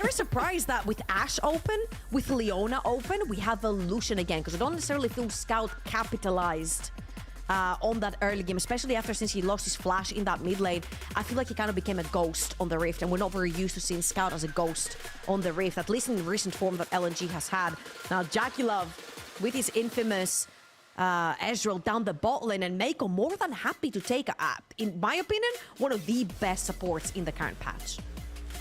very surprised that with Ashe open, with Leona open, we have a Lucian again, because I don't necessarily feel Scout capitalized on that early game, especially since he lost his flash in that mid lane. I feel like he kind of became a ghost on the Rift, and we're not very used to seeing Scout as a ghost on the Rift, at least in the recent form that LNG has had. Now, JackeyLove, with his infamous Ezreal down the bot lane, and Meiko more than happy to take, in my opinion, one of the best supports in the current patch.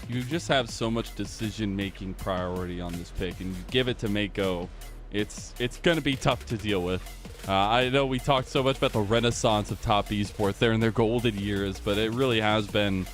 You just have so much decision-making priority on this pick, and you give it to Meiko, it's going to be tough to deal with. I know we talked so much about the renaissance of top esports. They're in their golden years, but it really has been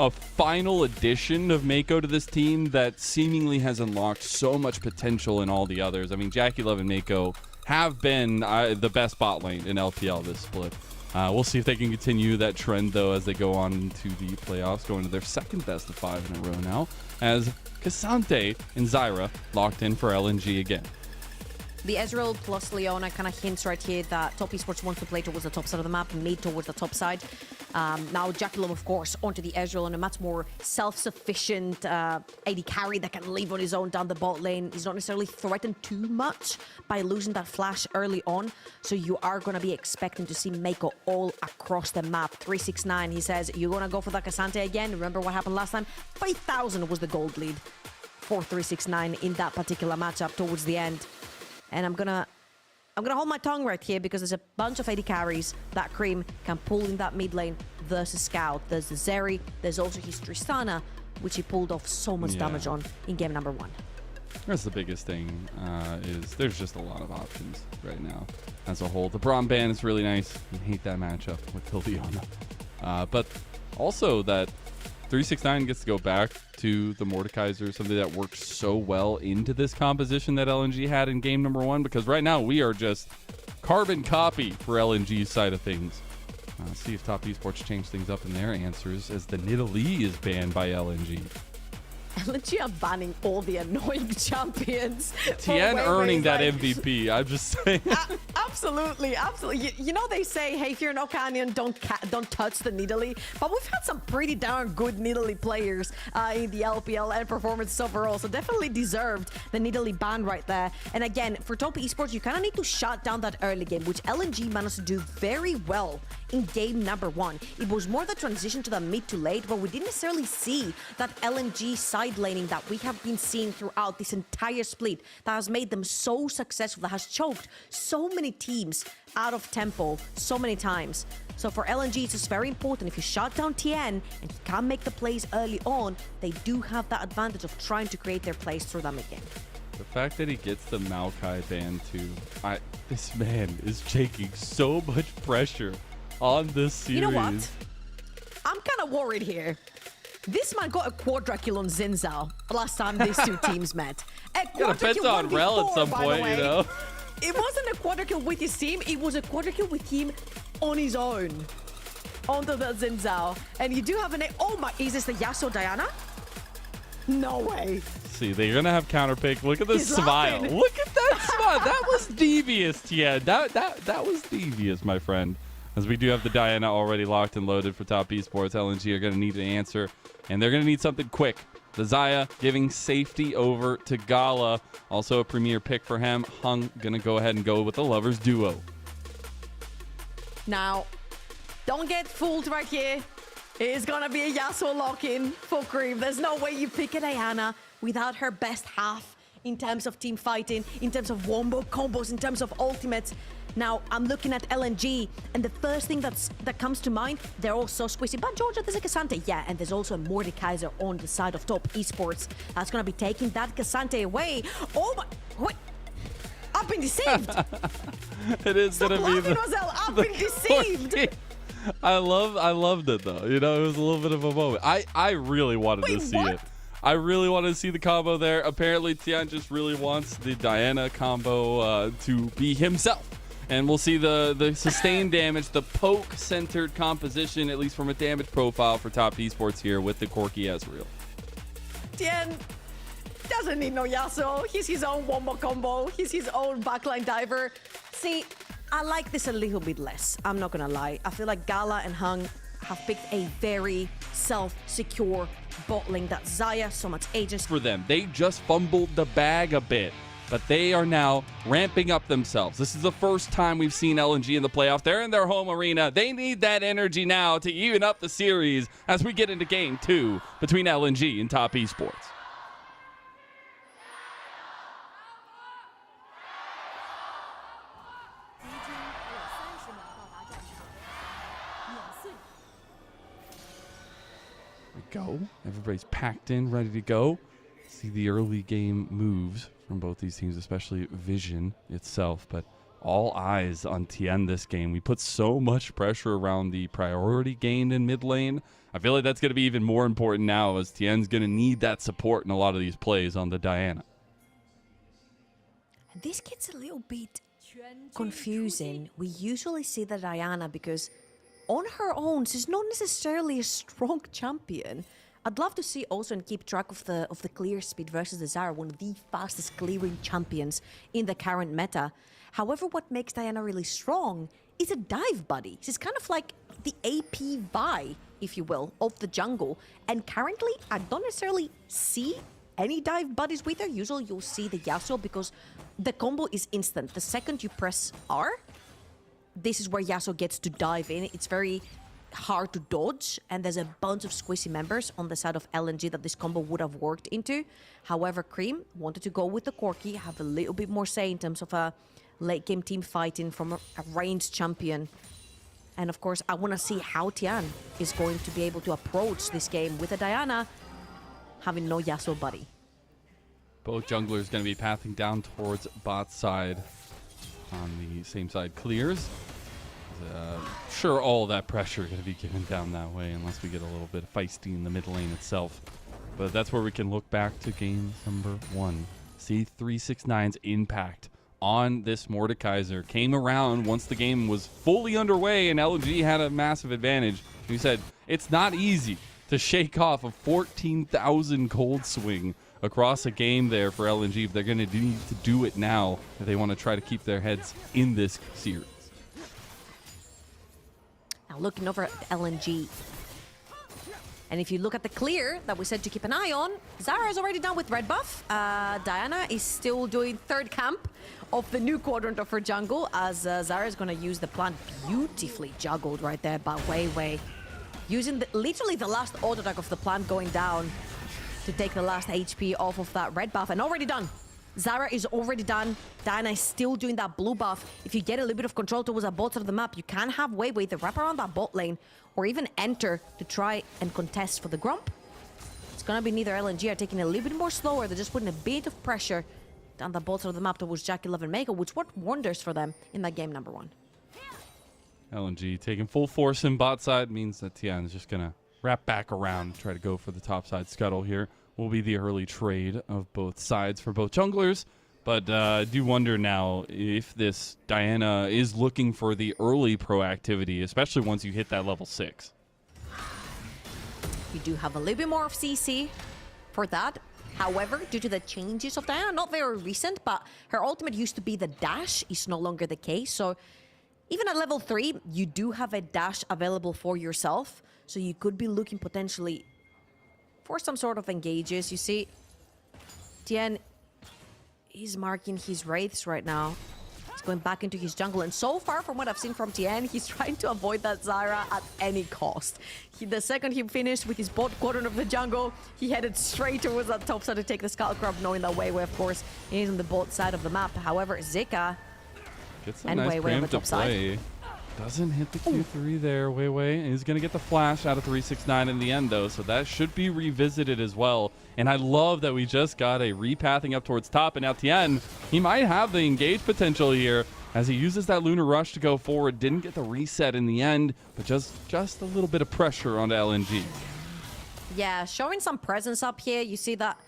a final addition of Meiko to this team that seemingly has unlocked so much potential in all the others. I mean, JackeyLove and Meiko have been the best bot lane in LPL this split. We'll see if they can continue that trend, though, as they go on into the playoffs, going to their second best of 5 in a row now, as Ksante and Zyra locked in for LNG again. The Ezreal plus Leona kind of hints right here that top esports wants to play towards the top side of the map, mid towards the top side. Now JackeyLove, of course, onto the Ezreal, and a much more self-sufficient AD carry that can live on his own down the bot lane. He's not necessarily threatened too much by losing that flash early on, so you are going to be expecting to see Meiko all across the map. 369, he says, you're going to go for that Ksante again? Remember what happened last time? 5,000 was the gold lead for 369 in that particular matchup towards the end. And I'm gonna hold my tongue right here, because there's a bunch of AD carries that Creme can pull in that mid lane versus Scout. There's the Zeri, there's also his Tristana, which he pulled off so much damage on in game number 1. That's the biggest thing, is there's just a lot of options right now as a whole. The Braum ban is really nice. I hate that matchup with the Leona. But also that 369 gets to go back to the Mordekaiser, something that works so well into this composition that LNG had in game number 1, because right now we are just carbon copy for LNG's side of things. See if top esports change things up in their answers, as the Nidalee is banned by LNG. LNG are banning all the annoying champions. Tian earning that MVP, I'm just saying. Absolutely, absolutely. You know they say, hey, if you're an Okanian, don't touch the Nidalee. But we've had some pretty darn good Nidalee players in the LPL and performance overall, so definitely deserved the Nidalee ban right there. And again, for top esports, you kind of need to shut down that early game, which LNG managed to do very well in game number 1. It was more the transition to the mid to late, but we didn't necessarily see that LNG side laning that we have been seeing throughout this entire split that has made them so successful, that has choked so many teams out of tempo so many times. So for LNG, it's just very important. If you shut down Tian and he can't make the plays early on, they do have that advantage of trying to create their plays through them again. The fact that he gets the Maokai ban too, this man is taking so much pressure on this series. You know what? I'm kind of worried here. This man got a quadra kill on Zinzao last time these two teams met. A quadra kill on Rel at some point, you know? It wasn't a quadra kill with his team, it was a quadra kill with him on his own. Onto the Zinzao. And you do have an... Oh my... Is this the Yasuo Diana? No way. See, they're going to have counter pick. Look at this He's smile. laughing. Look at that smile. That was devious, Tian. That was devious, my friend. As we do have the Diana already locked and loaded for top esports, LNG are going to need an answer, and they're going to need something quick. The Xayah giving safety over to Gala. Also a premier pick for him. Hung going to go ahead and go with the Lovers duo. Now, don't get fooled right here. It is going to be a Yasuo lock-in for Creme. There's no way you pick a Diana without her best half in terms of team fighting, in terms of wombo combos, in terms of ultimates. Now, I'm looking at LNG, and the first thing that comes to mind, they're all so squishy. But Georgia, there's a Ksante, yeah, and there's also a Mordekaiser on the side of top esports. That's going to be taking that Ksante away. Oh my... Wait. I've been deceived. It is going to be the... Mazel, I've been deceived. I loved it, though. You know, it was a little bit of a moment. I really wanted to see it. I really wanted to see the combo there. Apparently, Tian just really wants the Diana combo to be himself. And we'll see the sustained damage, the poke-centered composition, at least from a damage profile for top esports here with the Corki Ezreal. Tian doesn't need no Yasuo. He's his own wombo combo. He's his own backline diver. See, I like this a little bit less. I'm not going to lie. I feel like Gala and Hung have picked a very self-secure bot lane. That Xayah, so much agency for them. They just fumbled the bag a bit, but they are now ramping up themselves. This is the first time we've seen LNG in the playoff. They're in their home arena. They need that energy now to even up the series as we get into game 2 between LNG and Top Esports. Go. Everybody's packed in, ready to go. See the early game moves from both these teams, especially Vision itself, but all eyes on Tian this game. We put so much pressure around the priority gained in mid lane. I feel like that's going to be even more important now, as Tian's going to need that support in a lot of these plays on the Diana. This gets a little bit confusing. We usually see the Diana because on her own, she's not necessarily a strong champion. I'd love to see also and keep track of the clear speed versus the Zyra, one of the fastest clearing champions in the current meta. However, what makes Diana really strong is a dive buddy. She's kind of like the AP Vi, if you will, of the jungle. And currently, I don't necessarily see any dive buddies with her. Usually you'll see the Yasuo because the combo is instant. The second you press R, this is where Yasuo gets to dive in. It's very hard to dodge, and there's a bunch of squishy members on the side of LNG that this combo would have worked into. However, Creme wanted to go with the Corki, have a little bit more say in terms of a late game team fighting from a ranged champion. And of course, I want to see how Tian is going to be able to approach this game with a Diana having no Yasuo buddy. Both junglers going to be pathing down towards bot side. On the same side clears. Sure, all that pressure going to be given down that way unless we get a little bit feisty in the mid lane itself. But that's where we can look back to game number 1. See 369's impact on this Mordekaiser came around once the game was fully underway and LNG had a massive advantage. We said it's not easy to shake off a 14,000 cold swing across a game there for LNG, but they're going to need to do it now if they want to try to keep their heads in this series. Now looking over at LNG. And if you look at the clear that we said to keep an eye on, Zyra is already done with red buff. Diana is still doing third camp of the new quadrant of her jungle, as Zyra is going to use the plant beautifully juggled right there by WeiWei. Using literally the last auto attack of the plant going down to take the last HP off of that red buff, and already done. Zyra is already done. Diana is still doing that blue buff. If you get a little bit of control towards the bot side of the map, you can have WeiWei to wrap around that bot lane or even enter to try and contest for the grump. It's gonna be neither LNG are taking a little bit more slower. They're just putting a bit of pressure down the bot side of the map towards JackeyLove and Meiko, which worked wonders for them in that game number 1. LNG taking full force in bot side means that Tian is just going to wrap back around, try to go for the top side scuttle here. Will be the early trade of both sides for both junglers. But I do wonder now if this Diana is looking for the early proactivity, especially once you hit that level 6. You do have a little bit more of CC for that. However, due to the changes of Diana, not very recent, but her ultimate used to be the dash, is no longer the case. So even at level 3, you do have a dash available for yourself. So you could be looking potentially for some sort of engages. You see, Tian is marking his wraiths right now. He's going back into his jungle, and so far from what I've seen from Tian, he's trying to avoid that Zyra at any cost. The second he finished with his bot quadrant of the jungle, he headed straight towards that top side to take the Skull Crab, knowing that WeiWei, of course, is on the bot side of the map. However, Zika gets a and nice WeiWei on the preemptive top play. side. Doesn't hit the Q3 there. WeiWei is going to get the flash out of 369 in the end, though, so that should be revisited as well. And I love that we just got a repathing up towards top, and now Tian, he might have the engage potential here as he uses that Lunar Rush to go forward. Didn't get the reset in the end, but just a little bit of pressure onto LNG. Yeah, showing some presence up here. You see that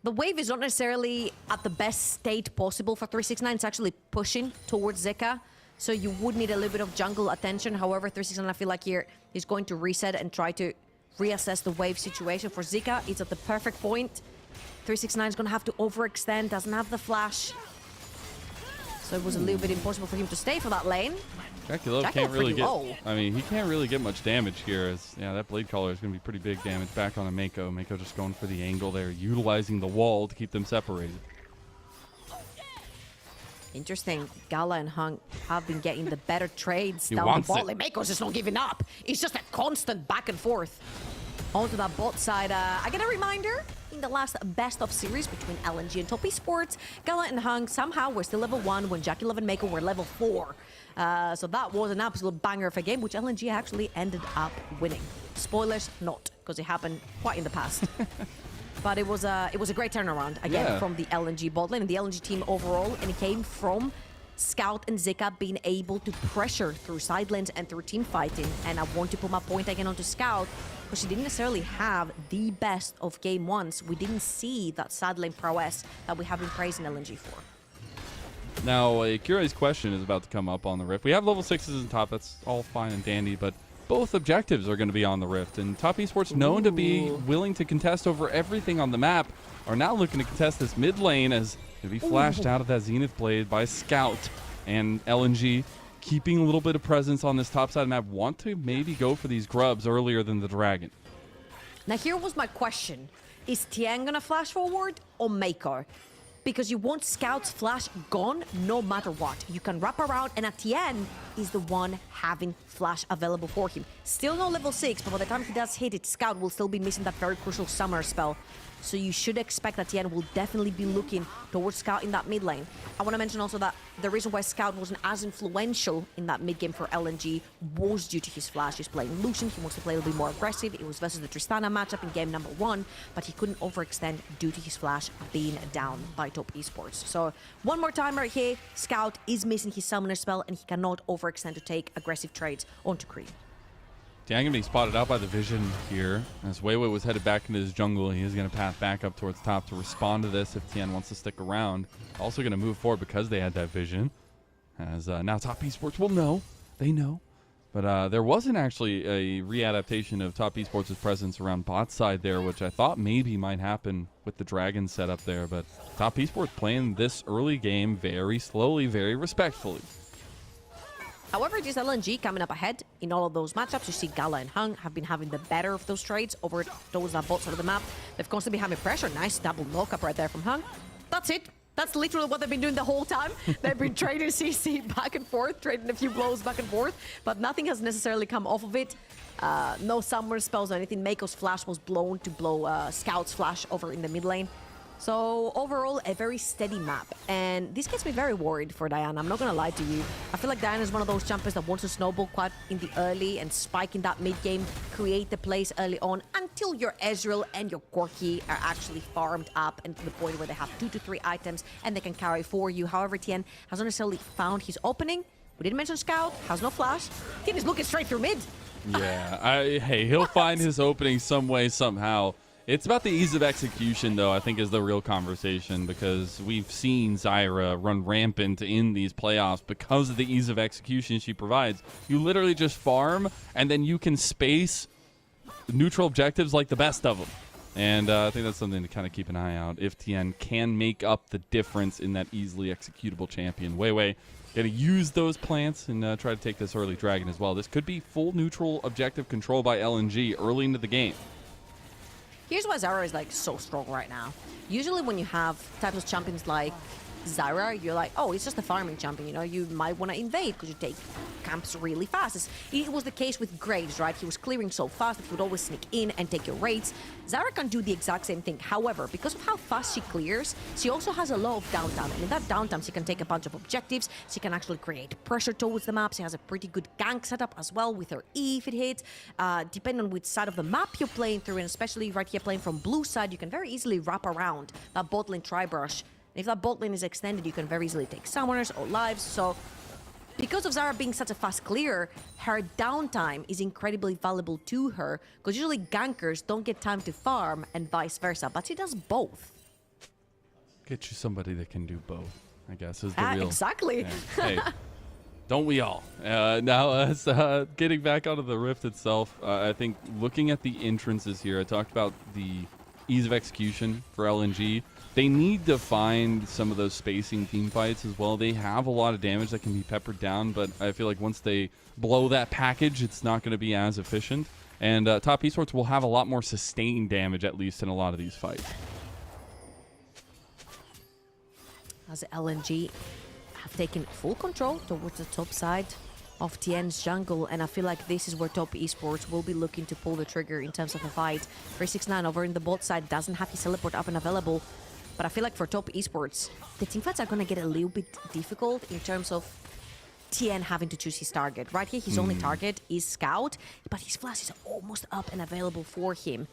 the wave is not necessarily at the best state possible for 369. It's actually pushing towards Zika. So you would need a little bit of jungle attention. However, 369, I feel like here is going to reset and try to reassess the wave situation. For Zika, it's at the perfect point. 369 is going to have to overextend, doesn't have the flash. So it was a little bit impossible for him to stay for that lane. JackeyLove can't really get. Low. I mean, he can't really get much damage here. As yeah, that blade caller is going to be pretty big damage back on a Meiko. Meiko just going for the angle there, utilizing the wall to keep them separated. Interesting. Gala and Hung have been getting the better trades down the wants ball. it. Meiko's just not giving up. It's just a constant back and forth. Onto that bot side. I get a reminder. In the last best of series between LNG and Top Esports, Gala and Hung somehow were still level 1 when JackeyLove and Meiko were level 4. So that was an absolute banger of a game, which LNG actually ended up winning. Spoilers, not, because it happened quite in the past. But it was a great turnaround, again, from the LNG bot lane and the LNG team overall, and it came from Scout and Zika being able to pressure through side lanes and through team fighting. And I want to put my point again onto Scout, because she didn't necessarily have the best of game ones. We didn't see that side lane prowess that we have been praising LNG for. Now, a curious question is about to come up on the Rift. We have level 6s in top, that's all fine and dandy, but both objectives are going to be on the Rift. And Top Esports, known to be willing to contest over everything on the map, are now looking to contest this mid lane as to be flashed out of that Zenith Blade by Scout. And LNG, keeping a little bit of presence on this top side map, want to maybe go for these grubs earlier than the Dragon. Now here was my question. Is Tian gonna flash forward or Meiko? Because you want Scout's flash gone no matter what. You can wrap around, and Tian is the one having flash available for him. Still no level 6, but by the time he does hit it, Scout will still be missing that very crucial summoner spell. So you should expect that Tian will definitely be looking towards Scout in that mid lane. I want to mention also that the reason why Scout wasn't as influential in that mid game for LNG was due to his flash. He's playing Lucian, he wants to play a little bit more aggressive. It was versus the Tristana matchup in game number 1, but he couldn't overextend due to his flash being down by Top Esports. So one more time right here, Scout is missing his summoner spell and he cannot overextend to take aggressive trades onto Creme. Tian gonna be spotted out by the vision here. As WeiWei was headed back into his jungle, he is gonna path back up towards top to respond to this if Tian wants to stick around. Also gonna move forward because they had that vision. As now Top Esports will know. They know. But there wasn't actually a readaptation of Top Esports' presence around bot side there, which I thought maybe might happen with the Dragon setup there. But Top Esports playing this early game very slowly, very respectfully. However, it is LNG coming up ahead in all of those matchups. You see Gala and Hung have been having the better of those trades over towards that bot side of the map. They've constantly been having pressure. Nice double knock-up right there from Hung. That's it. That's literally what they've been doing the whole time. They've been trading CC back and forth, trading a few blows back and forth, but nothing has necessarily come off of it. No summoner spells or anything. Meiko's flash was blown to blow Scout's flash over in the mid lane. So overall, a very steady map. And this gets me very worried for Diana. I'm not going to lie to you. I feel like Diana is one of those champions that wants to snowball quite in the early and spike in that mid game, create the plays early on until your Ezreal and your Corki are actually farmed up and to the point where they have 2 to 3 items and they can carry for you. However, Tian hasn't necessarily found his opening. We didn't mention Scout, has no flash. Tian is looking straight through mid. Yeah, hey, he'll find his opening some way, somehow. It's about the ease of execution, though, I think is the real conversation, because we've seen Zyra run rampant in these playoffs because of the ease of execution she provides. You literally just farm, and then you can space neutral objectives like the best of them. And I think that's something to kind of keep an eye out if Tian can make up the difference in that easily executable champion. WeiWei going to use those plants and try to take this early dragon as well. This could be full neutral objective control by LNG early into the game. Here's why Zyra is like so strong right now. Usually when you have types of champions like Zyra, you're like, oh, it's just a farming champion, you know, you might want to invade because you take camps really fast. It was the case with Graves, right? He was clearing so fast that he would always sneak in and take your raids. Zyra can do the exact same thing. However, because of how fast she clears, she also has a lot of downtime. And in that downtime, she can take a bunch of objectives. She can actually create pressure towards the map. She has a pretty good gank setup as well with her E if it hits. Depending on which side of the map you're playing through, and especially right here playing from blue side, you can very easily wrap around that bot lane tri-brush. If that bot lane is extended, you can very easily take summoners or lives. So because of Zyra being such a fast clearer, her downtime is incredibly valuable to her, because usually gankers don't get time to farm and vice versa, but she does both. Get you somebody that can do both, I guess, is the real... Exactly. Yeah. Hey, don't we all? Now, as getting back onto the Rift itself, I think looking at the entrances here, I talked about the ease of execution for LNG. They need to find some of those spacing team fights as well. They have a lot of damage that can be peppered down, but I feel like once they blow that package, it's not going to be as efficient. And top esports will have a lot more sustained damage, at least in a lot of these fights. As LNG have taken full control towards the top side of Tian's jungle, and I feel like this is where top esports will be looking to pull the trigger in terms of a fight. 369 over in the bot side doesn't have his teleport up and available, but I feel like for top esports, the teamfights are going to get a little bit difficult in terms of Tian having to choose his target. Right here, his only target is Scout, but his flash is almost up and available for him.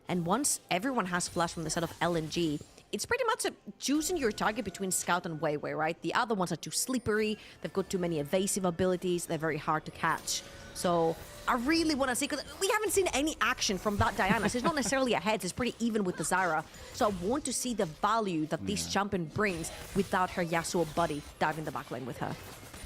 And once everyone has flash from the side of LNG, it's pretty much choosing your target between Scout and WeiWei, right? The other ones are too slippery, they've got too many evasive abilities, they're very hard to catch. So I really want to see, because we haven't seen any action from that Diana, so it's not necessarily a heads, it's pretty even with the Zyra. So I want to see the value that this champion brings without her Yasuo buddy diving the back lane with her.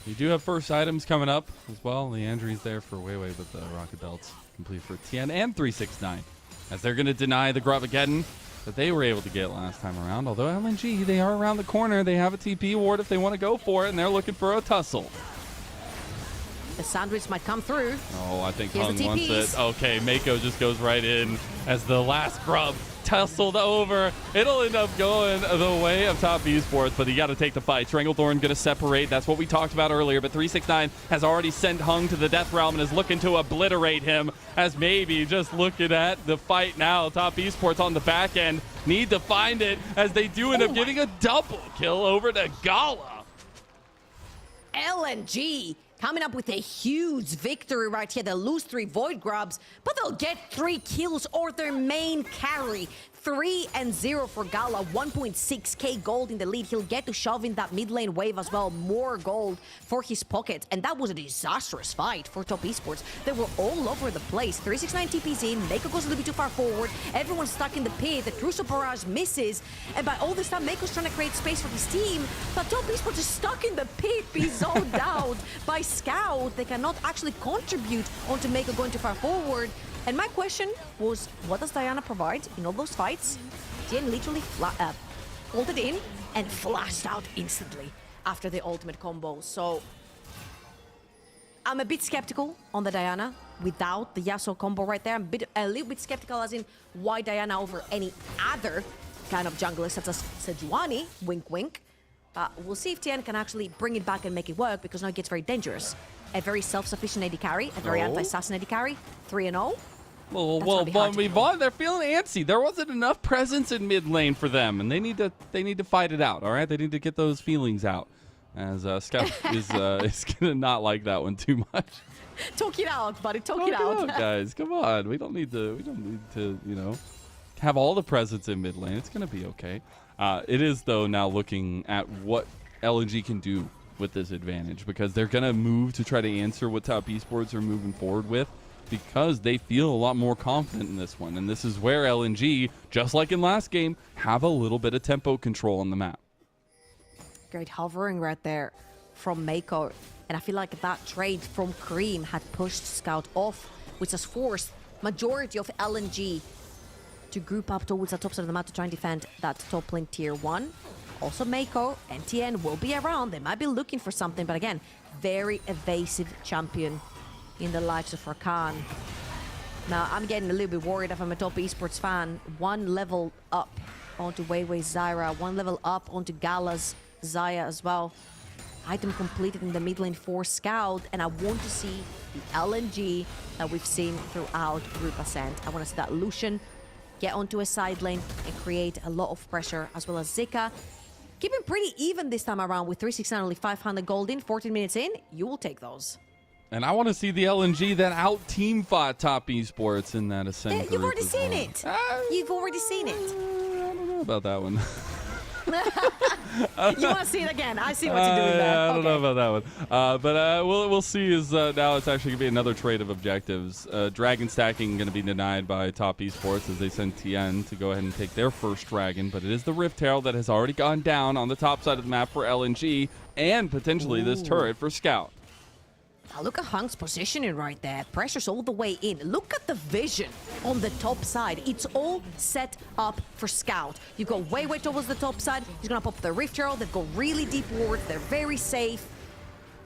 You do have first items coming up as well. Leandri's there for WeiWei, but the rocket belts complete for Tian and 369, as they're going to deny the grub again that they were able to get last time around. Although LNG, they are around the corner. They have a TP ward if they want to go for it, and they're looking for a tussle. The sandwich might come through. Oh, I think Here's Hung the wants TPs. it. Okay, Meiko just goes right in as the last grub tussled over. It'll end up going the way of top esports, but you got to take the fight. Stranglethorn going to separate. That's what we talked about earlier, but 369 has already sent Hung to the death realm and is looking to obliterate him, as maybe just looking at the fight now. Top esports on the back end need to find it, as they do end up giving a double kill over to Gala. LNG coming up with a huge victory right here. They'll lose 3 Void Grubs, but they'll get 3 kills, or their main carry. 3-0 for Gala, 1.6k gold in the lead. He'll get to shove in that mid lane wave as well, more gold for his pocket. And that was a disastrous fight for top esports. They were all over the place. 369 TP's in, Meiko goes a little bit too far forward, everyone's stuck in the pit, the Crucial Barrage misses, and by all this time, Meiko's trying to create space for his team, but top esports is stuck in the pit, being zoned out by Scout. They cannot actually contribute onto Meiko going too far forward. And my question was, what does Diana provide in all those fights? Tian literally ulted in and flashed out instantly after the ultimate combo. So I'm a bit skeptical on the Diana without the Yasuo combo right there. I'm a little bit skeptical as in why Diana over any other kind of jungler such as Sejuani, wink wink. We'll see if Tian can actually bring it back and make it work, because now it gets very dangerous. A very self-sufficient AD carry, a very anti-assassin AD carry, 3-0. Well, Vaughn, they're feeling antsy. There wasn't enough presence in mid lane for them, and they need to fight it out. All right, they need to get those feelings out. As Scout is gonna not like that one too much. Talk it out, buddy. Talk it out, guys. Come on, we don't need to have all the presence in mid lane. It's gonna be okay. It is though now looking at what LNG can do with this advantage, because they're gonna move to try to answer what top esports are moving forward with, because they feel a lot more confident in this one. And this is where LNG, just like in last game, have a little bit of tempo control on the map. Great hovering right there from Meiko. And I feel like that trade from Creme had pushed Scout off, which has forced majority of LNG to group up towards the top side of the map to try and defend that top lane tier 1. Also Meiko and Tian will be around. They might be looking for something, but again, very evasive champion in the likes of Rakan. Now, I'm getting a little bit worried if I'm a top esports fan. 1 level up onto WeiWei's Zyra, 1 level up onto Gala's Xayah as well. Item completed in the mid lane for Scout, and I want to see the LNG that we've seen throughout Group Ascent. I want to see that Lucian get onto a side lane and create a lot of pressure, as well as Zika. Keeping pretty even this time around with 369, only 500 gold in, 14 minutes in. You will take those. And I want to see the LNG that out-team fought top esports in that Ascent group. You've already seen it. You've already seen it. I don't know about that one. You want to see it again? I see what you're doing there. I don't know about that one. But we'll see. Is now it's actually going to be another trade of objectives. Dragon stacking going to be denied by top esports as they send Tian to go ahead and take their first dragon. But it is the Rift Herald that has already gone down on the top side of the map for LNG, and potentially this turret for Scout. Now look at Hunk's positioning right there. Pressure's all the way in. Look at the vision on the top side. It's all set up for Scout. You go WeiWei towards the top side. He's gonna pop the Rift Herald. They've got really deep wards. They're very safe.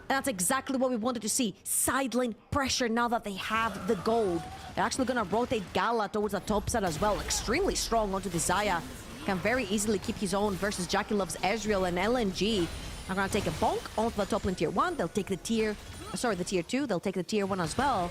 And that's exactly what we wanted to see. Sideline pressure now that they have the gold. They're actually gonna rotate Gala towards the top side as well. Extremely strong onto the Xayah. Can very easily keep his own versus JackeyLove's Ezreal, and LNG are gonna take a bonk onto the top lane tier 1. They'll take the tier 2. They'll take the tier 1 as well.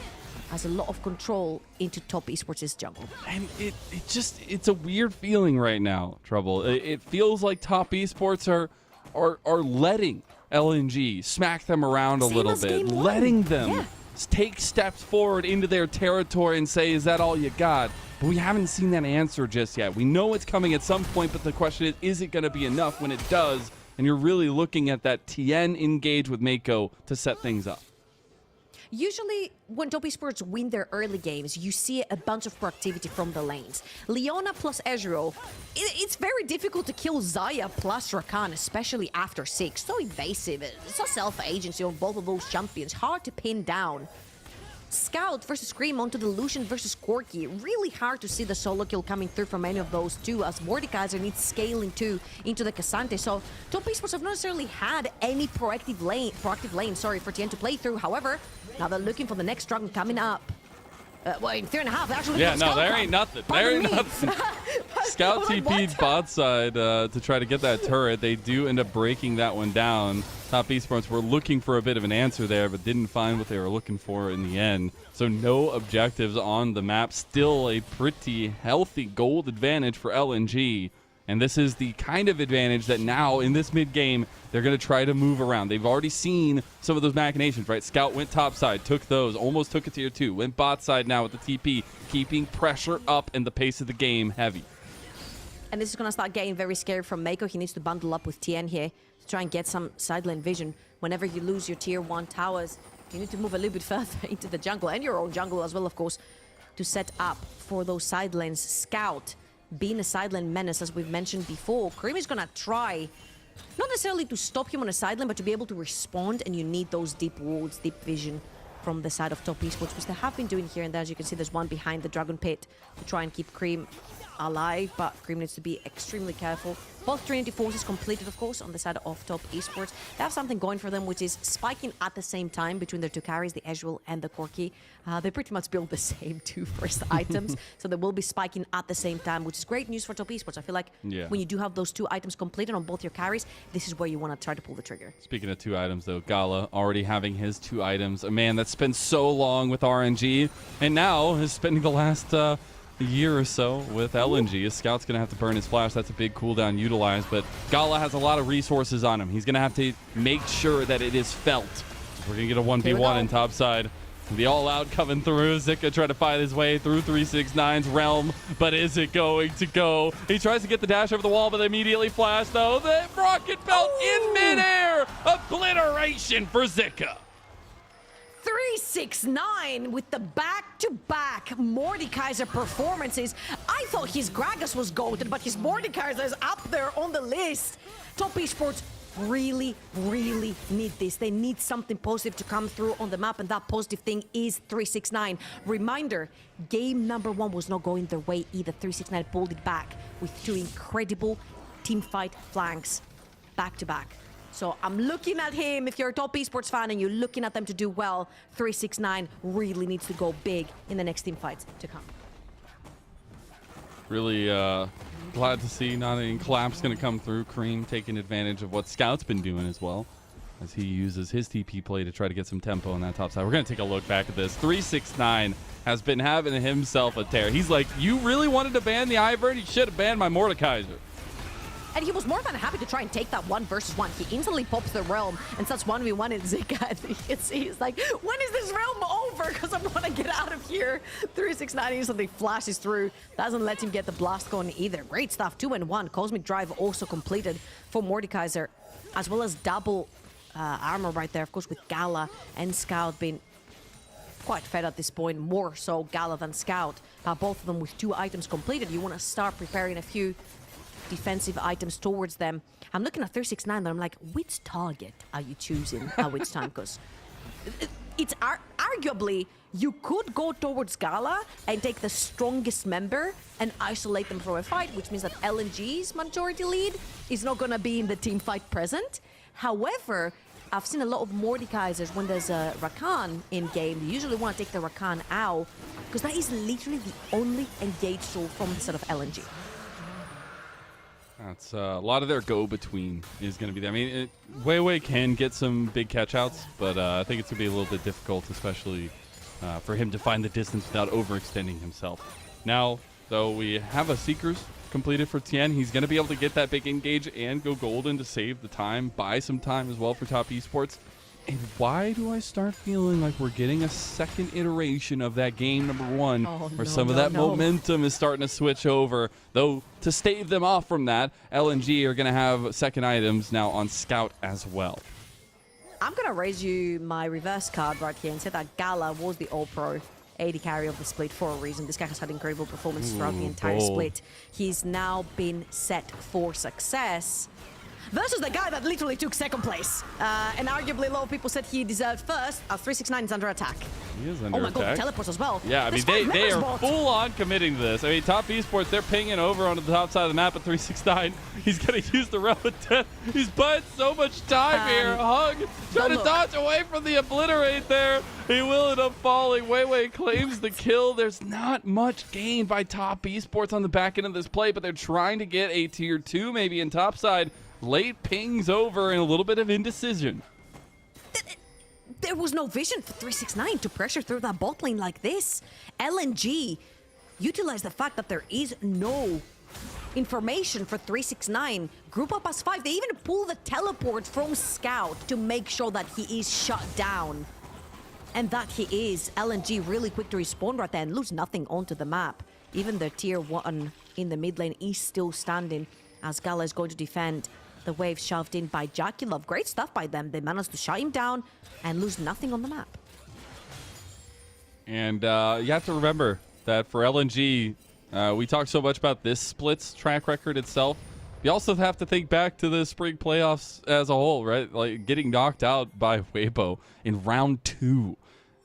Has a lot of control into top esports' jungle. And it's a weird feeling right now, Trouble. It feels like top esports are letting LNG smack them around a little bit, letting them take steps forward into their territory and say, is that all you got? But we haven't seen that answer just yet. We know it's coming at some point, but the question is it going to be enough when it does? And you're really looking at that Tian engage with Meiko to set things up. Usually, when top esports win their early games, you see a bunch of proactivity from the lanes. Leona plus Ezreal, it's very difficult to kill Xayah plus Rakan, especially after 6. So evasive, it's a self-agency on both of those champions, hard to pin down. Scout versus Creme onto the Lucian versus Corki. Really hard to see the solo kill coming through from any of those two, as Mordekaiser needs scaling too into the Ksante. So top esports have not necessarily had any proactive lane for Tian to play through. However, now they're looking for the next dragon coming up. Well, in 3.5, actually. Yeah, no, there ain't nothing. There ain't nothing. Scout TP'd bot side to try to get that turret. They do end up breaking that one down. Top esports were looking for a bit of an answer there, but didn't find what they were looking for in the end. So no objectives on the map. Still a pretty healthy gold advantage for LNG. And this is the kind of advantage that now in this mid-game, they're going to try to move around. They've already seen some of those machinations, right? Scout went top side, took those, almost took a tier 2. Went bot side now with the TP, keeping pressure up and the pace of the game heavy. And this is going to start getting very scary from Meiko. He needs to bundle up with Tian here to try and get some sideline vision. Whenever you lose your tier 1 towers, you need to move a little bit further into the jungle, and your own jungle as well, of course, to set up for those side lanes. Scout being a sideline menace, as we've mentioned before. Creme is going to try, not necessarily to stop him on a sideline, but to be able to respond, and you need those deep wards, deep vision from the side of top esports, which they have been doing here and there. As you can see, there's one behind the Dragon Pit to try and keep Creme alive, but Creme needs to be extremely careful. Both Trinity Forces completed, of course, on the side of top esports. They have something going for them, which is spiking at the same time between their two carries, the Ezreal and the Corki. They pretty much build the same two first items, so they will be spiking at the same time, which is great news for top esports. I feel like when you do have those two items completed on both your carries, this is where you want to try to pull the trigger. Speaking of two items, though, Gala already having his two items. A man that's spent so long with RNG, and now is spending the last year or so with LNG. His Scout's going to have to burn his flash. That's a big cooldown utilized, but Gala has a lot of resources on him. He's going to have to make sure that it is felt. We're going to get a 1v1 in top side. The all-out coming through. Zika trying to fight his way through 369's realm, but is it going to go? He tries to get the dash over the wall, but immediately flash, though. The rocket belt in midair. Obliteration for Zika. 369 with the back-to-back Mordekaiser performances. I thought his Gragas was goated, but his Mordekaiser is up there on the list. Top esports really need this. They need something positive to come through on the map, and that positive thing is 369. Reminder, game number 1 was not going their way either. 369 pulled it back with 2 incredible teamfight flanks back-to-back. So I'm looking at him. If you're a top esports fan and you're looking at them to do well, 369 really needs to go big in the next team fights to come. Really glad to see not only Collapse going to come through. Creme taking advantage of what Scout's been doing as well, as he uses his TP play to try to get some tempo on that top side. We're going to take a look back at this. 369 has been having himself a tear. He's like, you really wanted to ban the Ivern? You should have banned my Mordekaiser. And he was more than happy to try and take that 1 versus 1. He instantly pops the realm and starts 1v1 in Zika. And he's like, when is this realm over? Because I want to get out of here. 369 instantly flashes through. Doesn't let him get the blast going either. Great stuff. 2-1. Cosmic Drive also completed for Mordekaiser, as well as double armor right there, of course, with Gala and Scout being quite fed at this point. More so Gala than Scout. Both of them with 2 items completed. You want to start preparing a few defensive items towards them. I'm looking at 369 and I'm like, which target are you choosing at which time? Because it's arguably, you could go towards Gala and take the strongest member and isolate them from a fight, which means that LNG's majority lead is not going to be in the team fight present. However, I've seen a lot of Mordekaisers when there's a Rakan in game. They usually want to take the Rakan out because that is literally the only engaged soul from the set of LNG. That's a lot of their go-between is going to be there. I mean, WeiWei can get some big catch-outs, but I think it's going to be a little bit difficult, especially for him to find the distance without overextending himself. Now, though, we have a Seekers completed for Tian. He's going to be able to get that big engage and go golden to save the time, buy some time as well for top esports. And why do I start feeling like we're getting a second iteration of that game number one, where some of that momentum is starting to switch over? Though, to stave them off from that, LNG are going to have second items now on Scout as well. I'm going to raise you my reverse card right here and say that Gala was the all-pro AD carry of the split for a reason. This guy has had incredible performance throughout the entire split. He's now been set for success versus the guy that literally took second place. And arguably a lot of people said he deserved first. 369 is under attack. He is under attack. Oh my god, teleports as well. Yeah, I mean, they are full on committing to this. I mean, top esports, they're pinging over onto the top side of the map at 369. He's going to use the Realm of Death. He's buying so much time here. Hug, trying to dodge away from the obliterate there. He will end up falling. WeiWei claims the kill. There's not much gain by top esports on the back end of this play, but they're trying to get a tier 2 maybe in top side. Late pings over and a little bit of indecision. There was no vision for 369 to pressure through that bot lane like this. LNG utilized the fact that there is no information for 369. Group up as 5. They even pull the teleport from Scout to make sure that he is shut down. And that he is. LNG really quick to respawn right there and lose nothing onto the map. Even the tier 1 in the mid lane is still standing as Gala is going to defend. The wave shoved in by JackeyLove. Great stuff by them. They managed to shut him down and lose nothing on the map. And you have to remember that for LNG, we talked so much about this split's track record itself. You also have to think back to the spring playoffs as a whole, right? Like getting knocked out by WeiWei in round 2.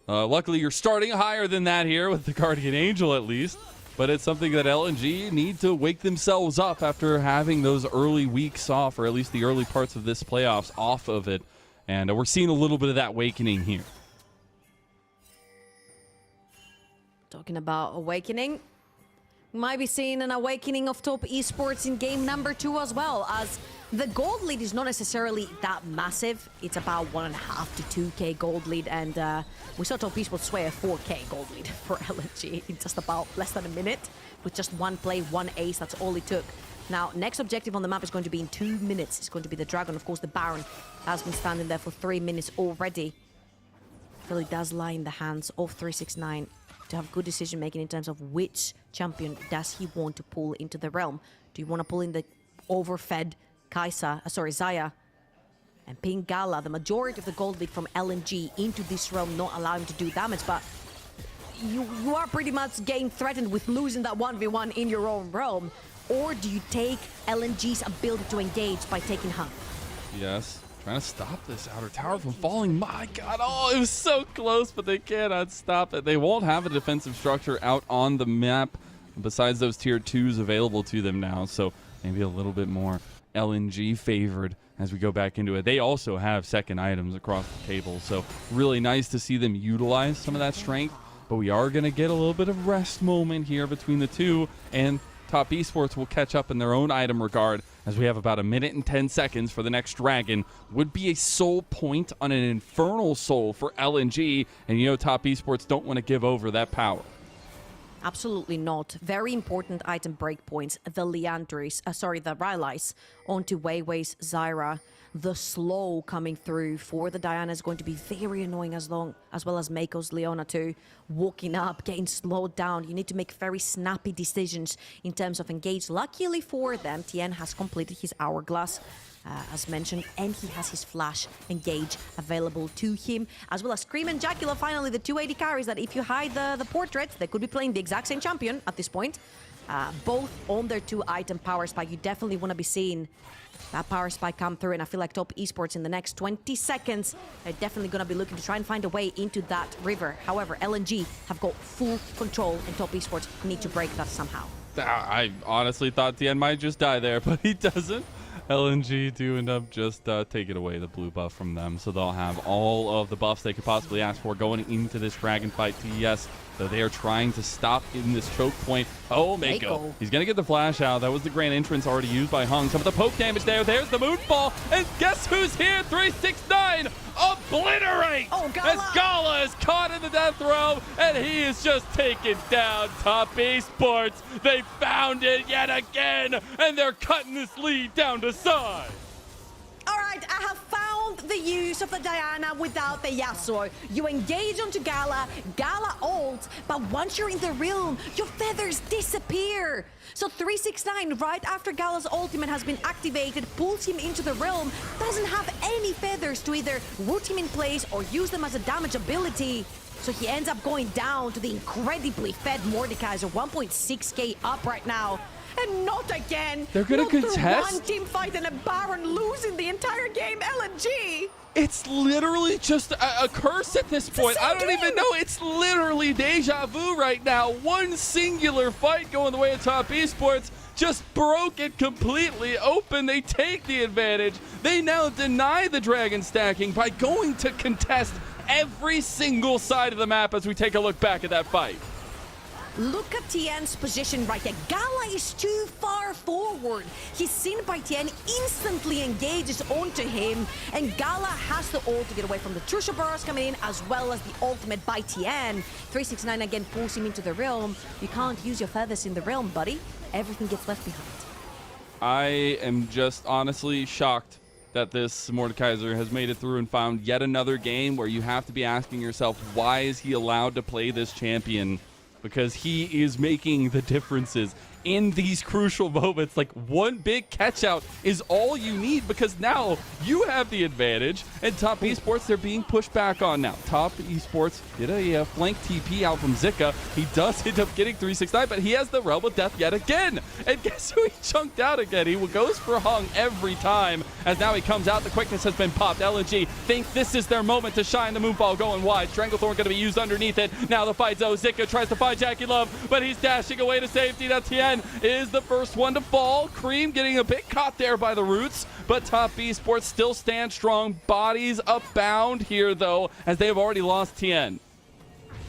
Luckily, you're starting higher than that here with the Guardian Angel at least. But it's something that LNG need to wake themselves up after having those early weeks off, or at least the early parts of this playoffs off of it. And we're seeing a little bit of that awakening here. Talking about awakening, might be seeing an awakening of top esports in game number 2 as well, as the gold lead is not necessarily that massive. It's about 1.5 to 2k gold lead, and we saw top esports sway a 4k gold lead for LNG in just about less than a minute with just one play, one ace. That's all it took. Now, next objective on the map is going to be in 2 minutes. It's going to be the Dragon. Of course, the Baron has been standing there for 3 minutes already. Really does lie in the hands of 369 to have good decision making in terms of which champion does he want to pull into the realm. Do you want to pull in the overfed Xayah, and ping Gala, the majority of the gold lead from LNG into this realm, not allow him to do damage, but you are pretty much getting threatened with losing that 1v1 in your own realm, or do you take LNG's ability to engage by taking Hunt? Yes, trying to stop this outer tower from falling. My god, oh, it was so close, but they cannot stop it. They won't have a defensive structure out on the map besides those tier 2s available to them now, so maybe a little bit more LNG favored as we go back into it. They also have second items across the table, so really nice to see them utilize some of that strength, but we are going to get a little bit of rest moment here between the two, and top esports will catch up in their own item regard as we have about 1 minute and 10 seconds for the next Dragon. Would be a soul point on an Infernal Soul for LNG, and you know top esports don't want to give over that power. Absolutely not. Very important item breakpoints. The the Rylai's onto WeiWei's Zyra. The slow coming through for the Diana is going to be very annoying, as well as Meiko's Leona too. Walking up, getting slowed down. You need to make very snappy decisions in terms of engage. Luckily for them, Tian has completed his hourglass, as mentioned, and he has his flash engage available to him, as well as Creme and JackeyLove, finally the 2 AD carries that if you hide the portraits, they could be playing the exact same champion at this point. Both on their 2 item power spike. You definitely want to be seeing that power spike come through, and I feel like Top Esports in the next 20 seconds, they're definitely going to be looking to try and find a way into that river. However, LNG have got full control, and Top Esports need to break that somehow. I honestly thought Tian might just die there, but he doesn't. LNG do end up just taking away the blue buff from them, so they'll have all of the buffs they could possibly ask for going into this dragon fight. TES, though, they are trying to stop in this choke point. Oh, Meiko. He's going to get the flash out. That was the grand entrance already used by Hung. Some of the poke damage there. There's the moonfall. And guess who's here? 369. Obliterate! Oh, Gala! As Gala is caught in the death row, and he is just taken down. Top Esports, they found it yet again, and they're cutting this lead down to size. All right, I have found the use of the Diana without the Yasuo. You engage onto Gala, Gala ults, but once you're in the realm, your feathers disappear. So 369, right after Gala's ultimate has been activated, pulls him into the realm, doesn't have any feathers to either root him in place or use them as a damage ability. So he ends up going down to the incredibly fed Mordekaiser, 1.6k up right now. And not again. They're gonna contest one team fight and a Baron losing the entire game. LNG. It's literally just a curse at this point. I don't even know. It's literally deja vu right now. One singular fight going the way of Top Esports just broke it completely open. They take the advantage. They now deny the dragon stacking by going to contest every single side of the map as we take a look back at that fight. Look at Tian's position right there. Gala is too far forward. He's seen by Tian, instantly engages onto him, and Gala has the ult to get away from the Trusha burrows coming in, as well as the ultimate by Tian. 369 again pulls him into the realm. You can't use your feathers in the realm, buddy. Everything gets left behind. I am just honestly shocked that this Mordekaiser has made it through and found yet another game where you have to be asking yourself, why is he allowed to play this champion? Because he is making the differences in these crucial moments. Like, one big catch out is all you need, because now you have the advantage, and Top Esports, they're being pushed back on now. Top Esports did a flank TP out from Zika. He does end up getting 369, but he has the Realm of Death yet again. And guess who he chunked out again? He goes for Hung every time, as now he comes out. The quickness has been popped. LNG think this is their moment to shine. The moonfall going wide. Stranglethorn going to be used underneath it. Now the fight's Zika tries to find JackeyLove, but he's dashing away to safety. Now Tian is the first one to fall. Creme getting a bit caught there by the roots, but Top Esports still stand strong. Bodies abound here, though, as they have already lost Tian.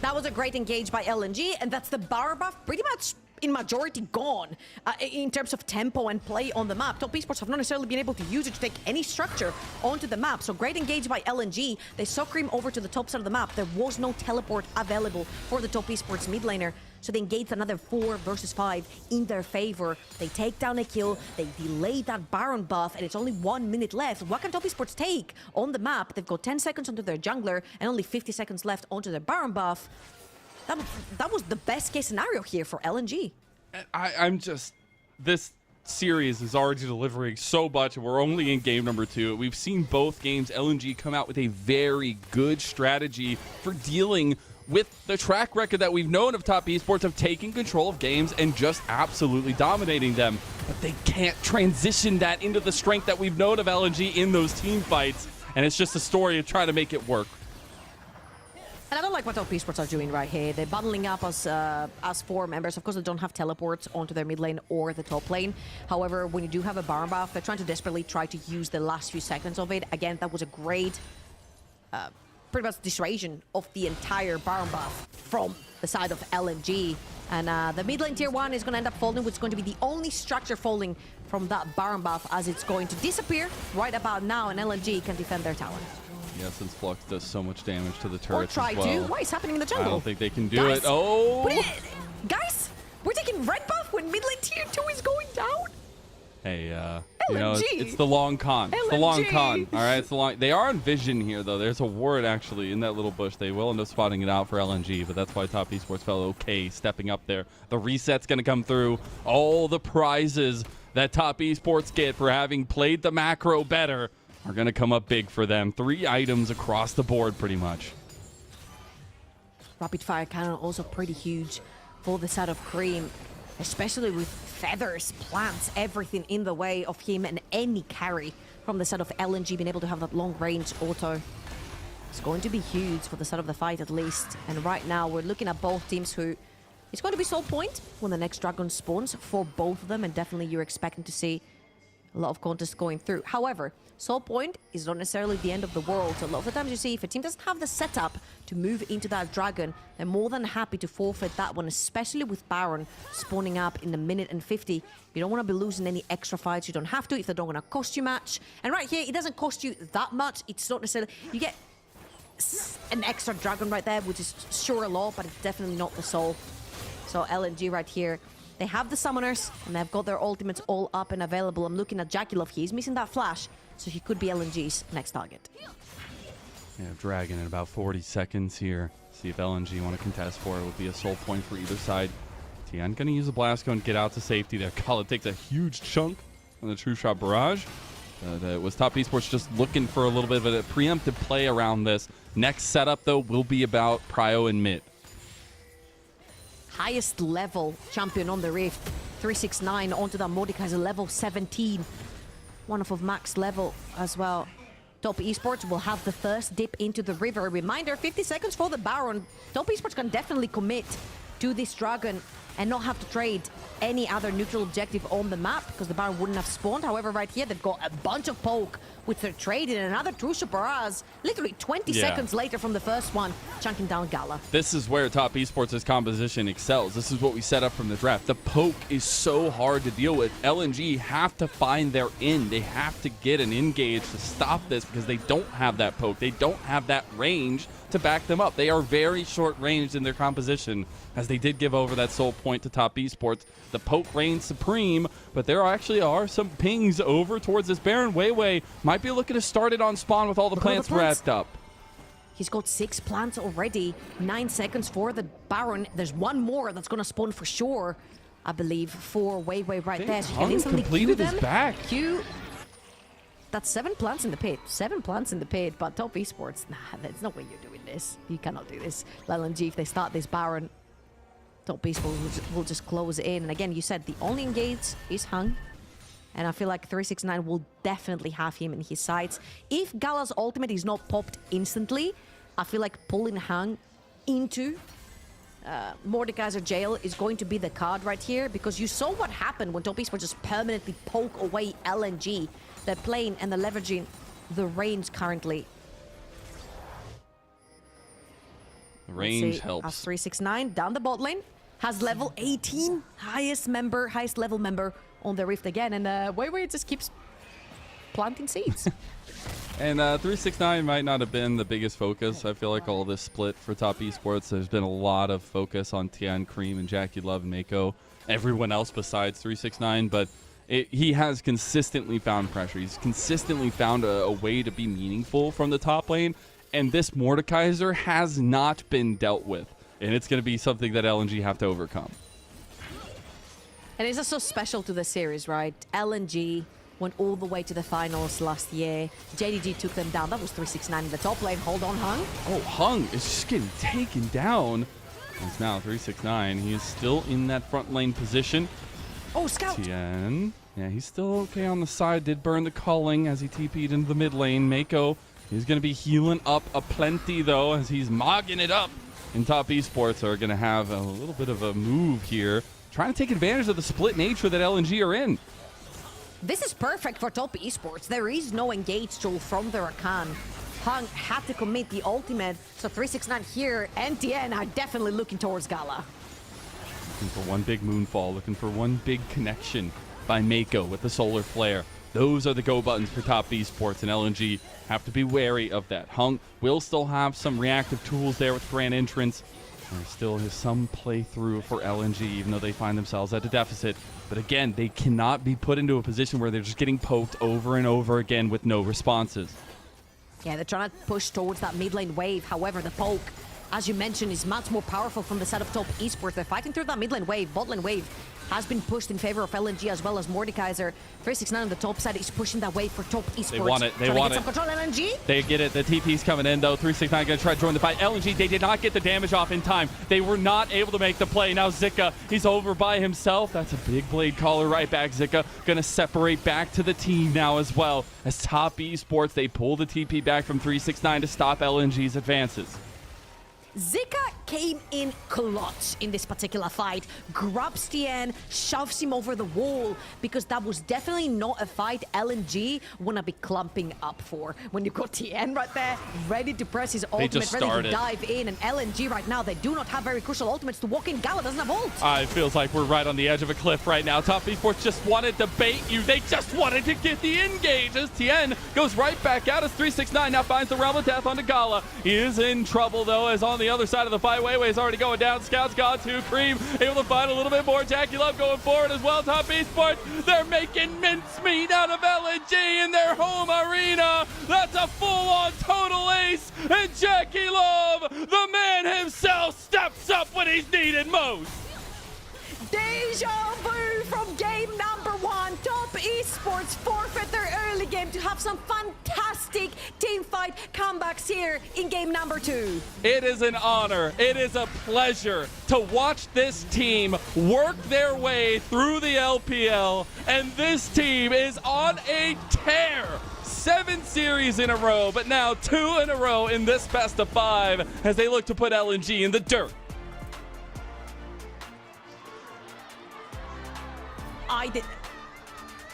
That was a great engage by LNG, and that's the bar buff pretty much in majority gone in terms of tempo and play on the map. Top Esports have not necessarily been able to use it to take any structure onto the map. So great engage by LNG. They saw Creme over to the top side of the map. There was no teleport available for the Top Esports mid laner. So they engage another 4 versus 5 in their favor. They take down a kill. They delay that Baron buff, and it's only 1 minute left. What can Top Esports take on the map? They've got 10 seconds onto their jungler and only 50 seconds left onto their Baron buff. That was the best case scenario here for LNG. I'm just... This series is already delivering so much, and we're only in game number 2. We've seen both games LNG come out with a very good strategy for dealing with the track record that we've known of Top Esports of taking control of games and just absolutely dominating them. But they can't transition that into the strength that we've known of LNG in those team fights. And it's just a story of trying to make it work. And I don't like what Top Esports are doing right here. They're bundling up as 4 members. Of course, they don't have teleports onto their mid lane or the top lane. However, when you do have a Baron buff, they're trying to desperately try to use the last few seconds of it. Again, that was a great pretty much dissuasion of the entire Baron buff from the side of LNG. And the mid lane tier 1 is going to end up falling, which is going to be the only structure falling from that Baron buff, as it's going to disappear right about now, and LNG can defend their tower. Yeah, since Flux does so much damage to the turrets or try as well. to. What is happening in the jungle? I don't think they can do it. Oh! Guys, we're taking red buff when mid lane tier 2 is going down? Hey, LNG. you know, it's the long con. It's the long con. All right, it's the long. They are in vision here, though. There's a ward actually in that little bush. They will end up spotting it out for LNG, but that's why Top Esports felt okay stepping up there. The reset's going to come through. All the prizes that Top Esports get for having played the macro better are going to come up big for them. 3 items across the board, pretty much. Rapid fire cannon also pretty huge for the side of Creme. especially with feathers, plants, everything in the way of him and any carry from the side of LNG being able to have that long range auto. It's going to be huge for the start of the fight at least. And right now we're looking at both teams who it's going to be soul point when the next dragon spawns for both of them, and definitely you're expecting to see a lot of contests going through. However, soul point is not necessarily the end of the world. So a lot of the times you see if a team doesn't have the setup to move into that dragon, they're more than happy to forfeit that one, especially with Baron spawning up in the minute and 50. You don't want to be losing any extra fights. You don't have to if they don't want to cost you much. And right here, it doesn't cost you that much. It's not necessarily... You get an extra dragon right there, which is sure a lot, but it's definitely not the soul. So LNG right here, they have the summoners, and they've got their ultimates all up and available. I'm looking at JackeyLove. He's missing that flash, so he could be LNG's next target. Yeah, Dragon in about 40 seconds here. See if LNG want to contest for it. Would be a soul point for either side. Tian going to use a blast cone, get out to safety there. Gala takes a huge chunk on the True Shot Barrage. That was Top Esports just looking for a little bit of a preemptive play around this. Next setup, though, will be about Prio and mid. Highest level champion on the Rift. 369 onto that mordekaiser level 17. One of max level as well. Top Esports will have the first dip into the river. Reminder, 50 seconds for the Baron. Top Esports can definitely commit to this dragon and not have to trade any other neutral objective on the map because the Baron wouldn't have spawned. However, right here, they've got a bunch of poke with their trade and another True Shot Barrage. Literally 20 seconds later from the first one, chunking down Gala. This is where Top Esports' composition excels. This is what we set up from the draft. The poke is so hard to deal with. LNG have to find their in. They have to get an engage to stop this because they don't have that poke. They don't have that range to back them up. They are very short ranged in their composition, as they did give over that soul point to Top Esports. The poke reigns supreme, but there actually are some pings over towards this Baron. WeiWei might be looking to start it on spawn with all the plants wrapped up. He's got 6 plants already. 9 seconds for the Baron. There's one more that's going to spawn for sure, I believe, for WeiWei right there. So you can instantly completed queue his them. back. That's 7 plants in the pit. 7 plants in the pit, but Top Esports, nah, there's no way you're doing this. You cannot do this. LNG, if they start this Baron, Top Esports will just close in. And again, you said the only engage is Hung. And I feel like 369 will definitely have him in his sights. If Gala's ultimate is not popped instantly, I feel like pulling Hung into Mordekaiser jail is going to be the card right here, because you saw what happened when Top Esports just permanently poke away LNG. They're playing and they're leveraging the range currently. The range helps. As 369 down the bot lane has level 18, highest level member on the Rift again, and WeiWei just keeps planting seeds. And 369 might not have been the biggest focus. I feel like all this split for Top Esports, there's been a lot of focus on Tian, Creme, and JackeyLove and Meiko. Everyone else besides 369, but he has consistently found pressure. He's consistently found a way to be meaningful from the top lane, and this Mordekaiser has not been dealt with. And it's going to be something that LNG have to overcome. And it's just so special to the series, right? LNG went all the way to the finals last year. JDG took them down. That was 369 in the top lane. Hold on, Hung. Oh, Hung is just getting taken down. It's now 369. He is still in that front lane position. Oh, Scout. Tian. Yeah, he's still okay on the side. Did burn the calling as he TP'd into the mid lane. Meiko, he's going to be healing up a plenty, though, as he's mogging it up. And Top Esports are going to have a little bit of a move here, trying to take advantage of the split nature that LNG are in. This is perfect for Top Esports. There is no engage tool from the Rakan. Hung had to commit the ultimate, so 369 here and Tian are definitely looking towards Gala. Looking for one big moonfall, looking for one big connection by Meiko with the solar flare. Those are the go buttons for Top Esports, and LNG have to be wary of that. Hung will still have some reactive tools there with Grand Entrance. There still is some playthrough for LNG, even though they find themselves at a deficit. But again, they cannot be put into a position where they're just getting poked over and over again with no responses. Yeah, they're trying to push towards that mid lane wave. However, the poke as you mentioned, is much more powerful from the side of top esports. They're fighting through that mid lane wave, bot lane wave has been pushed in favor of LNG as well as Mordekaiser. 369 on the top side is pushing that wave for top esports. They want it. They Trying want to it. get some control, LNG. They get it. The TP's coming in, though. 369 going to try to join the fight. LNG, they did not get the damage off in time. They were not able to make the play. Now Zika, he's over by himself. That's a big blade caller right back. Zika going to separate back to the team now as well. As top esports, they pull the TP back from 369 to stop LNG's advances. Zika came in clutch in this particular fight, grabs Tian, shoves him over the wall, because that was definitely not a fight LNG wanna be clumping up for. When you got Tian right there, ready to press his ultimate, ready to dive in, and LNG right now, they do not have very crucial ultimates to walk in. Gala doesn't have ult. It feels like we're right on the edge of a cliff right now. Top esports just wanted to bait you. They just wanted to get the engage as Tian goes right back out as 369 now finds the realm of death onto Gala. He is in trouble though, as on the other side of the fight, WeiWei is already going down. Scouts got to Creme, able to find a little bit more. JackeyLove going forward as well. Top esports, they're making mincemeat out of LNG in their home arena. That's a full-on total ace, and JackeyLove, the man himself, steps up when he's needed most. Deja vu from game number 1. Top esports forfeit their early game to have some fantastic team fight comebacks here in game number 2. It is an honor. It is a pleasure to watch this team work their way through the LPL, and this team is on a tear. 7 series in a row, but now 2 in a row in this best of 5 as they look to put LNG in the dirt.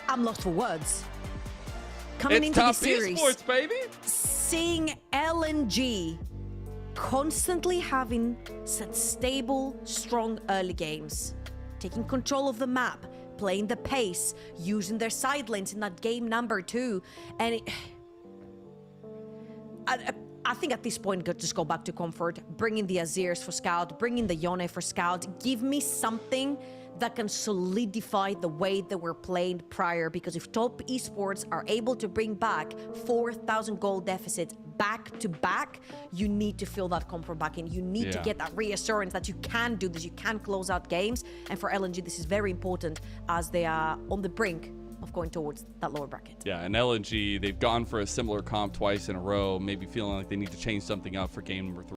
I'm lost for words. Coming It's into top this series, esports, baby. seeing LNG constantly having such stable, strong early games, taking control of the map, playing the pace, using their side lanes in that game number 2, and I think at this point, just go back to comfort, bringing the Azirs for Scout, bringing the Yone for Scout, give me something that can solidify the way that we're playing prior, because if top esports are able to bring back 4,000 gold deficits back to back, you need to feel that comfort back in. You need to get that reassurance that you can do this, you can close out games, and for LNG this is very important as they are on the brink of going towards that lower bracket. Yeah, and LNG, they've gone for a similar comp twice in a row, maybe feeling like they need to change something up for game number 3.